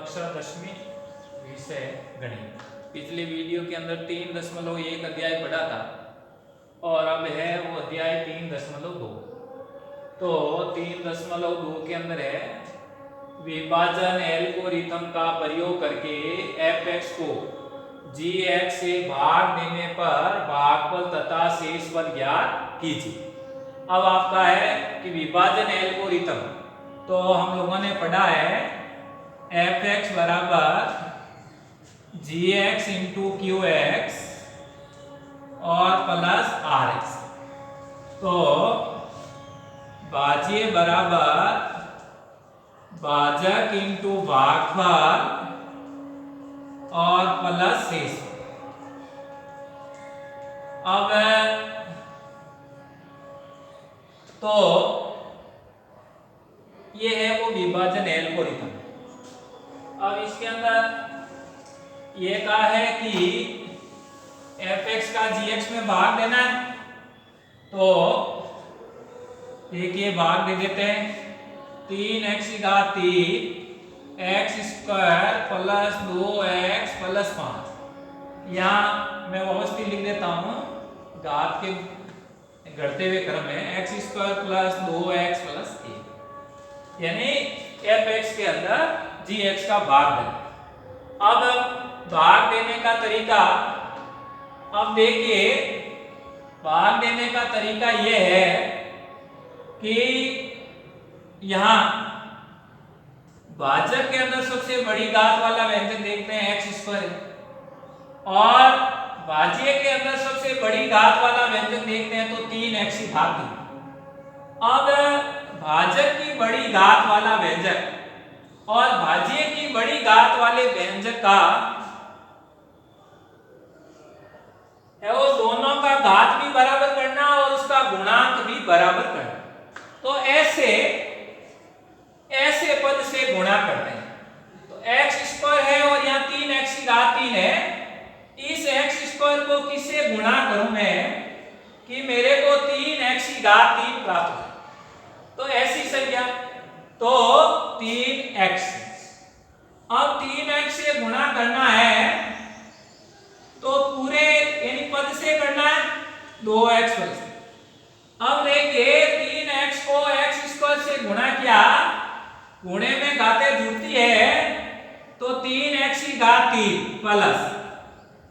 कक्षा 10वीं विषय गणित। पिछले वीडियो के अंदर 3.1 अध्याय पढ़ा था और अब है वो अध्याय 3.2। तो 3.2 के अंदर है विभाजन एल्गोरिथम का प्रयोग करके f(x) को g(x) से भाग देने पर भागफल तथा शेषफल ज्ञात कीजिए। अब आपका है कि विभाजन एल्गोरिथम, तो हम लोगों ने पढ़ा है f(x) बराबर gx इंटू qx और प्लस rx। तो भाज्य बराबर भाजक इंटू भागफल और प्लस शेष। अब तो ये है वो विभाजन एल्गोरिथम। अब इसके अंदर ये कहा है कि f(x) का gx में भाग देना है, तो देखिए भाग दे देते हैं। 3x की घात 3 x square plus 2x plus 5। यहाँ मैं व्यवस्थित लिख देता हूँ घात के घटते हुए क्रम में x square plus 2x plus 1, यानी f(x) के अंदर gx का भाग देना। अब भाग देने का तरीका, अब देखिए भाग देने का तरीका यह है कि यहां भाजक के अंदर सबसे बड़ी घात वाला व्यंजक देखते हैं x स्क्वायर, और भाज्य के अंदर सबसे बड़ी घात वाला व्यंजक देखते हैं तो 3x की घात 3। अब भाजक की बड़ी घात वाला व्यंजक और भाज्य की बड़ी घात वाले व्यंजक का है वो दोनों का घात भी बराबर करना और उसका गुणांक भी बराबर करना। तो ऐसे पद से गुणा करते हैं। तो x स्क्वायर है और यहाँ 3x की घात 3 है। इस x स्क्वायर को किससे गुणा करूं मैं कि मेरे को 3x की घात 3 प्राप्त हो, तो ऐसी संख्या तो 3x। अब 3x से गुणा करना है तो पूरे यानी पद से करना है 2x पद से। अब देखिए 3x को x स्क्वायर से गुणा किया, गुणे में घातें जुड़ती है तो 3x की घात 3 प्लस,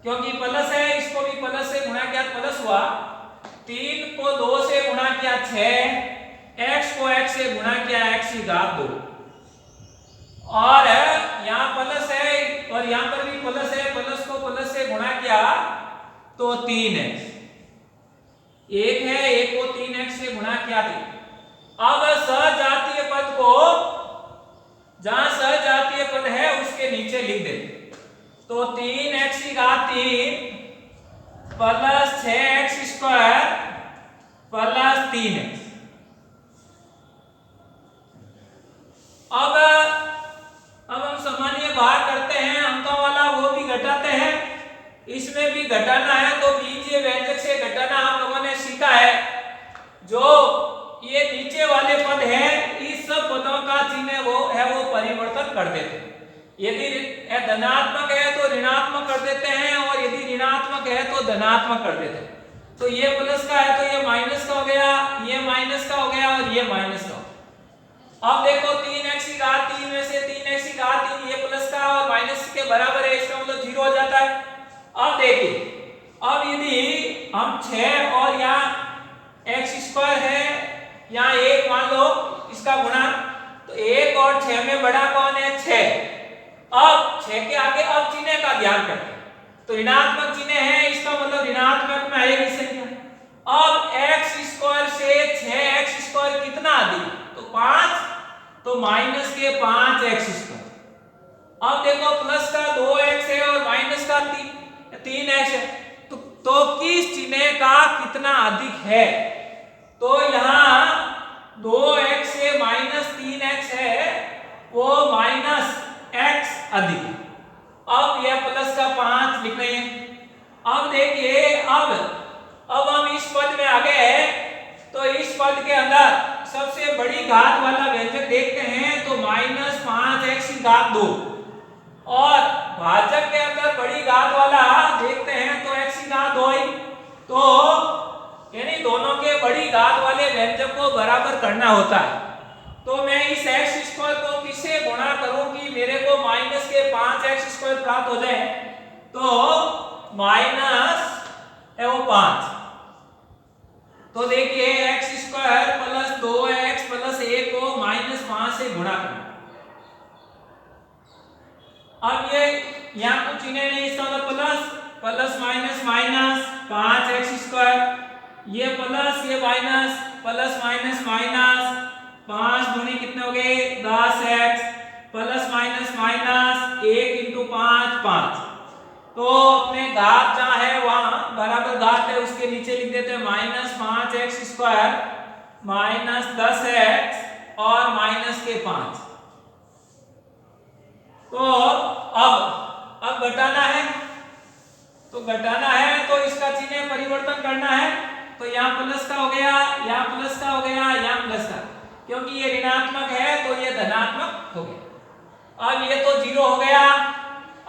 क्योंकि प्लस है इसको भी प्लस से गुणा किया प्लस हुआ। 3 को 2 से गुणा किया 6, x को x से गुणा किया x की घात 2, और यहाँ प्लस है और यहाँ पर भी प्लस है, प्लस को प्लस से गुणा किया तो 3x। एक है, एक को 3x से गुणा किया था। अब सजातीय पद को जहां सजातीय पद है उसके नीचे लिख देते, तो 3x की घात 3 plus 6x square plus 3x। अब हम सामान्य भाग करते हैं, अंकों वाला वो भी घटाते हैं, इसमें भी घटाना है तो बीजीय व्यंजक से घटाना आप लोगों ने सीखा है। जो ये नीचे वाले पद है इस सब पदों का चिन्ह वो है वो परिवर्तन कर देते हैं। यदि धनात्मक है तो ऋणात्मक कर देते हैं और यदि ऋणात्मक है तो धनात्मक कर देते हैं। तो ये प्लस का है तो ये माइनस का हो गया, ये माइनस का हो गया और ये माइनस का हो गया। अब देखो 3x की घात 3 में से 3x की घात 3 ये प्लस का और माइनस के बराबर है, इसका मतलब 0 हो जाता है। अब देखिए, अब यदि हम 6 और यहाँ x स्क्वायर है यहाँ 1 मान लो इसका गुणा, तो 1 और 6 में बड़ा कौन है 6। अब 6 के आगे अब चिन्ह का ध्यान करते हैं, तो ऋणात्मक चिन्ह है इसका मतलब ऋणात्मक में आएगी संख्या। अब x स्क्वायर से 6x स्क्वायर कितना अधिक, तो 5, तो माइनस के 5x स्क्वायर। अब देखो प्लस का 2x है और माइनस का 3x है, तो किस चिन्ह का कितना अधिक है, तो यहाँ 2x से माइनस 3x है वो माइनस x अधिक। अब यह प्लस का 5 लिख रहे हैं। अब देखिए अब हम इस पद में आ गए, तो इस पद के अंदर सबसे बड़ी घात वाला व्यंजक देखते हैं तो -5x की घात 2। और भाजक के अंदर बड़ी घात वाला देखते हैं तो x की घात हो, तो यानी दोनों के बड़ी घात वाले व्यंजक को बराबर करना होता है। तो मैं इस x स्क्वायर को किससे गुणा करूं कि मेरे को माइनस के 5x स्क्वायर प्राप्त हो जाए, तो माइनस है वो 5। तो देखिए x square plus 2x plus 1 को माइनस 5 से गुणा करना। अब ये यहाँ कुछ चिन्ह नहीं, इसका मतलब plus plus minus minus 5x square, ये प्लस ये माइनस प्लस माइनस माइनस 5 दूनी कितने हो गए 10x plus minus minus 1 into 5 5। तो अपने घात जहाँ है वहां बराबर घात है उसके नीचे लिख देते हैं minus 5x square minus 10x और माइनस के 5। तो अब घटाना है, तो घटाना है तो इसका चिन्ह परिवर्तन करना है। तो यहाँ प्लस का हो गया, यहाँ प्लस का हो गया, यहाँ प्लस का, क्योंकि ये ऋणात्मक है तो ये धनात्मक हो गया। अब ये तो 0 हो गया।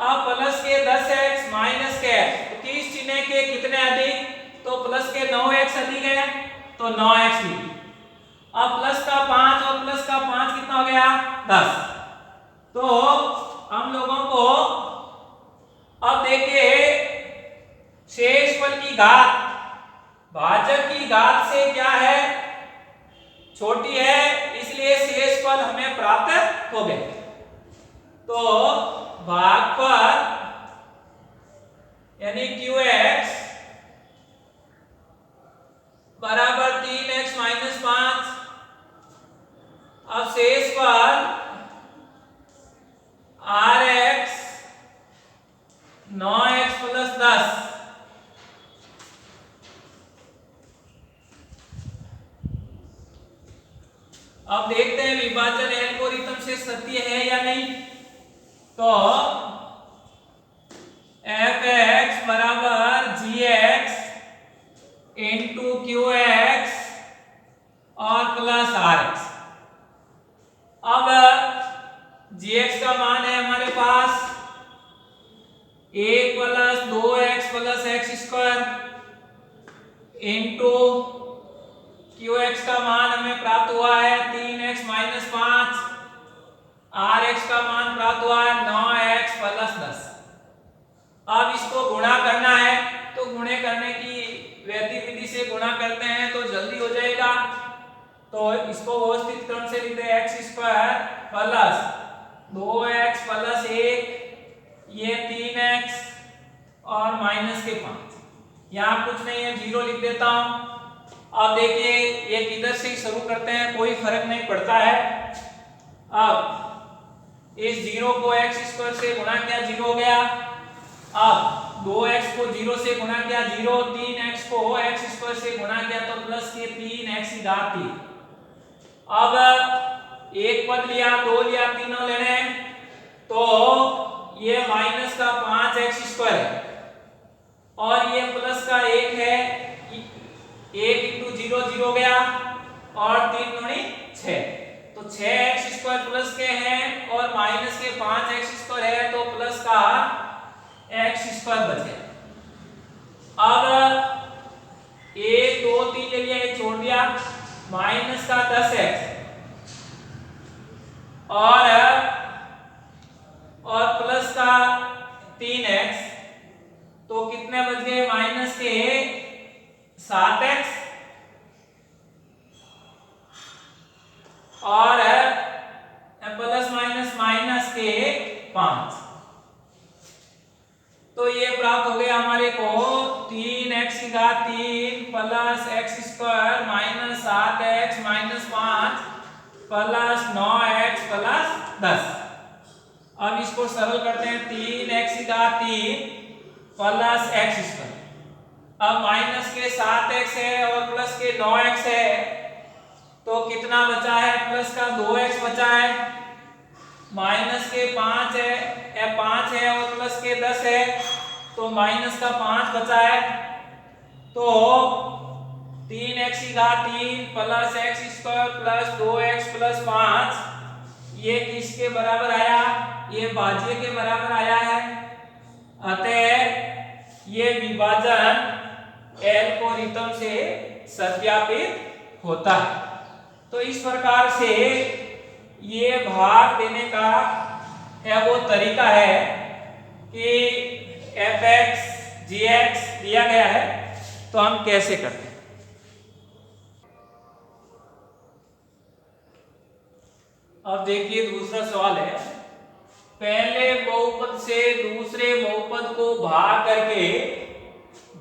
अब प्लस के 10x माइनस के तो किस चिन्ह के कितने अधिक, तो प्लस के 9x अधिक है तो 9x भी। अब प्लस का 5 और प्लस का 5 कितना हो गया 10। तो हम लोगों को अब देखिए शेषफल की घात भाजक की घात से क्या है छोटी है, इसलिए शेषफल हमें प्राप्त हो गए। तो भागफल यानी QX बराबर 3x माइनस 5। अब शेषफल RX 9x प्लस 10। अब देखते हैं विभाजन एल्गोरिथम से सत्य है या नहीं। तो fx बराबर gx इंटू qx और प्लस rx। अब gx का मान है हमारे पास 1 plus 2x plus x square into qx का मान हमें प्राप्त हुआ है 3x माइनस 5, rx का मान प्राप्त हुआ है 9x प्लस 10। अब इसको गुणा करना है, तो गुणे करने की वैधि विधि से गुणा करते हैं तो जल्दी हो जाएगा। तो इसको व्यवस्थित क्रम से लिखते हैं x square plus 2x plus 1 ये 3x और माइनस के 5। यहाँ कुछ नहीं है 0 लिख देता हूँ। अब देखिए ये किधर से शुरू करते हैं कोई फर्क नहीं पड़ता है। अब इस 0 को x स्क्वायर से गुणा किया 0 हो गया। अब 2x को 0 से गुणा किया 0, 3x को x स्क्वायर से गुणा किया तो प्लस के 3x की घात 3। अब एक पद लिया 2 लिया तीनों लेने हैं, तो ये माइनस का 5x स्क्वायर है और ये प्लस का 1 है, 1 इंटू 0 0 गया और 3 दूनी 6, तो 6x स्क्वायर प्लस के हैं और माइनस के 5x स्क्वायर है तो प्लस का x स्क्वायर बच गया। अब 1 2 3 ले लिया, एक छोड़ दिया, माइनस का 10x और प्लस का 3x, तो कितने बच गए माइनस के 7x और प्लस माइनस माइनस के 5। तो ये प्राप्त हो गया हमारे को 3x की घात 3 plus x square minus 7x minus 5 plus 9x plus 10। अब इसको सरल करते हैं 3x की घात 3 प्लस x स्क्वायर। अब माइनस के 7x है और प्लस के 9x है, तो कितना बचा है प्लस का 2x बचा है, माइनस के 5 है और प्लस के 10 है तो माइनस का 5 बचा है। तो 3x की घात 3 plus x square plus 2x plus 5 ये किसके बराबर आया ये भाज्य के बराबर आया है, अतः ये विभाजन एल्गोरिथम से सत्यापित होता है। तो इस प्रकार से ये भाग देने का वो तरीका है कि fx gx दिया गया है तो हम कैसे करते हैं। अब देखिए दूसरा सवाल है, पहले बहुपद से दूसरे बहुपद को भाग करके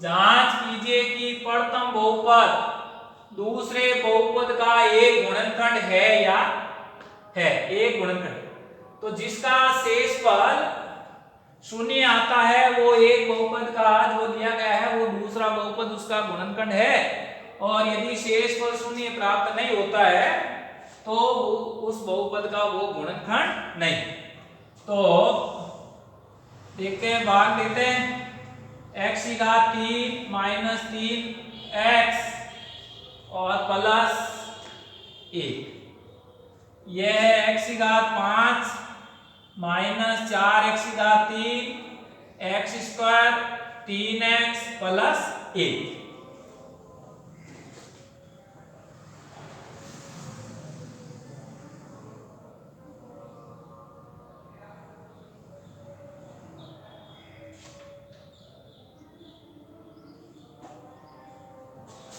जांच कीजिए कि प्रथम बहुपद दूसरे बहुपद का एक गुणनखंड है या है, एक गुणनखंड। तो जिसका शेषफल शून्य आता है वो एक बहुपद का जो दिया गया है वो दूसरा बहुपद उसका गुणनखंड है, और यदि शेषफल शून्य प्राप्त नहीं होता है तो उस बहुपद का वो गुणनखंड नहीं। तो देखते हैं, भाग देते हैं। x की घात 3 माइनस 3x और प्लस 1, यह है x की घात 5 माइनस 4x की घात 3 x स्क्वायर 3x प्लस 1।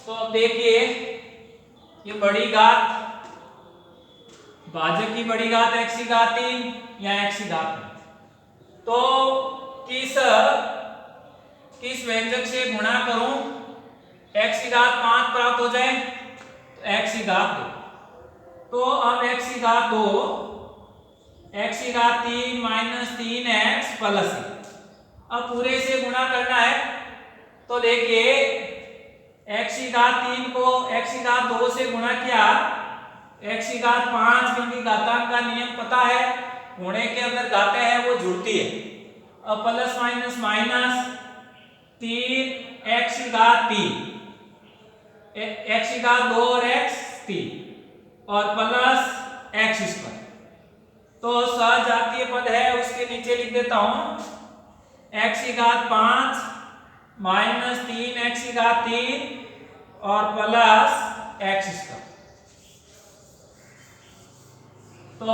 तो अब देखिए, ये बड़ी घात भाजक की बड़ी घात x की घात 3 या x की घात 3, तो किस व्यंजक से गुणा करूं x की घात 5 प्राप्त हो जाए, x की घात 2। तो अब x की घात 2 x की घात 3 माइनस 3x प्लस 1, अब पूरे से गुणा करना है। तो देखिए x की घात 3 को x की घात 2 से गुणा किया, x की घात 5 क्योंकि घातांक का नियम पता है, गुणे के अंदर घातें हैं वो जुड़ती है। अब प्लस माइनस माइनस 3 x की घात 3 x की घात 2 और x 3 और प्लस x स्क्वायर। तो सजातीय पद है उसके नीचे लिख देता हूं x की घात 5 माइनस 3x की घात 3 और प्लस x स्क्वायर। तो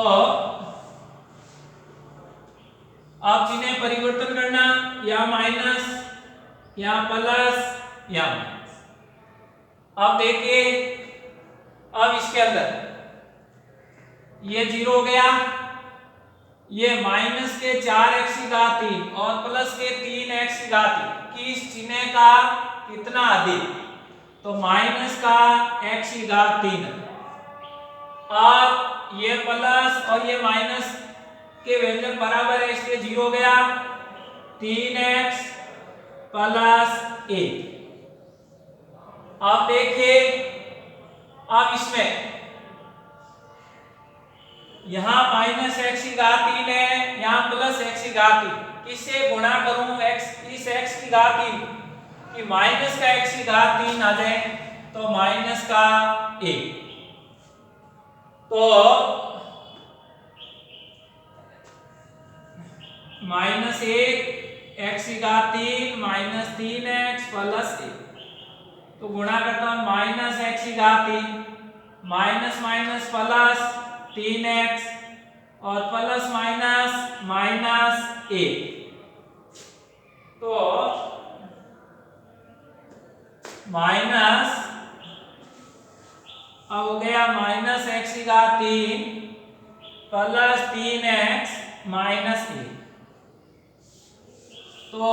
आप जिन्हें परिवर्तन करना, या माइनस या प्लस या माइनस। अब देखिए, अब इसके अंदर ये 0 हो गया, ये माइनस के 4x की घात 3 और प्लस के 3x की घात 3 की चिन्ह का कितना अधिक, तो माइनस का x की घात 3। अब ये प्लस और ये माइनस के व्यंजक बराबर है इसलिए 0 हो गया, 3x प्लस 1। अब देखिए, अब इसमें यहां माइनस x की घात 3 है, यहां प्लस x की घात 3, किससे गुणा करूं इस x की घात 3 कि माइनस का x की घात 3 आ जाए, तो माइनस का 1। तो माइनस 1 x की घात 3 माइनस 3x प्लस 1, तो गुणा करता हूं माइनस x की घात 3 माइनस माइनस प्लस 3x और प्लस माइनस माइनस 1, तो माइनस अब हो गया माइनस x की घात 3 प्लस 3x माइनस 1। तो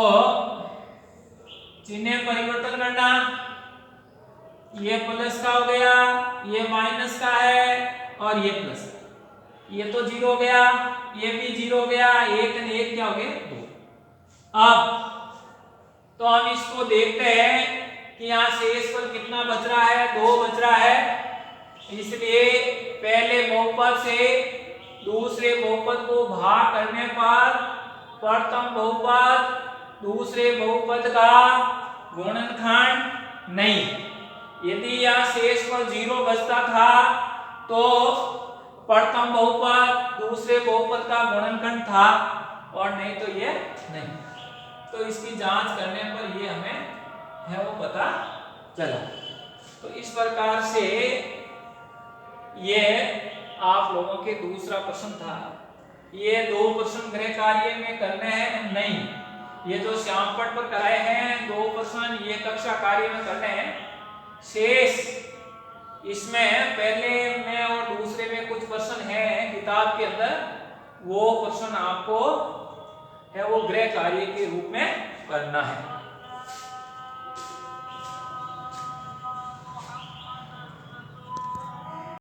चिन्ह परिवर्तन करना, ये प्लस का हो गया, ये माइनस का है और ये प्लस, ये तो 0 हो गया, ये भी 0 हो गया, एक ने एक क्या हो गया 2। अब तो हम इसको देखते हैं कि यहाँ शेषफल कितना बच रहा है, 2 बच रहा है, इसलिए पहले बहुपद से दूसरे बहुपद को भाग करने पर प्रथम बहुपद दूसरे बहुपद का गुणनखंड नहीं। यदि यह शेषफल 0 बचता था तो प्रथम बहुपद दूसरे बहुपद का गुणनखंड था और नहीं तो ये नहीं। तो इसकी जांच करने पर ये हमें है वो पता चला। तो इस प्रकार से ये आप लोगों के दूसरा प्रश्न था। ये 2 प्रश्न गृह कार्य में करने हैं नहीं, ये जो श्यामपट पर कराए हैं 2 प्रश्न ये कक्षा कार्य में करने हैं। शेष इसमें पहले में और दूसरे में कुछ प्रश्न हैं किताब के अंदर, वो प्रश्न आपको है वो गृह कार्य के रूप में करना है।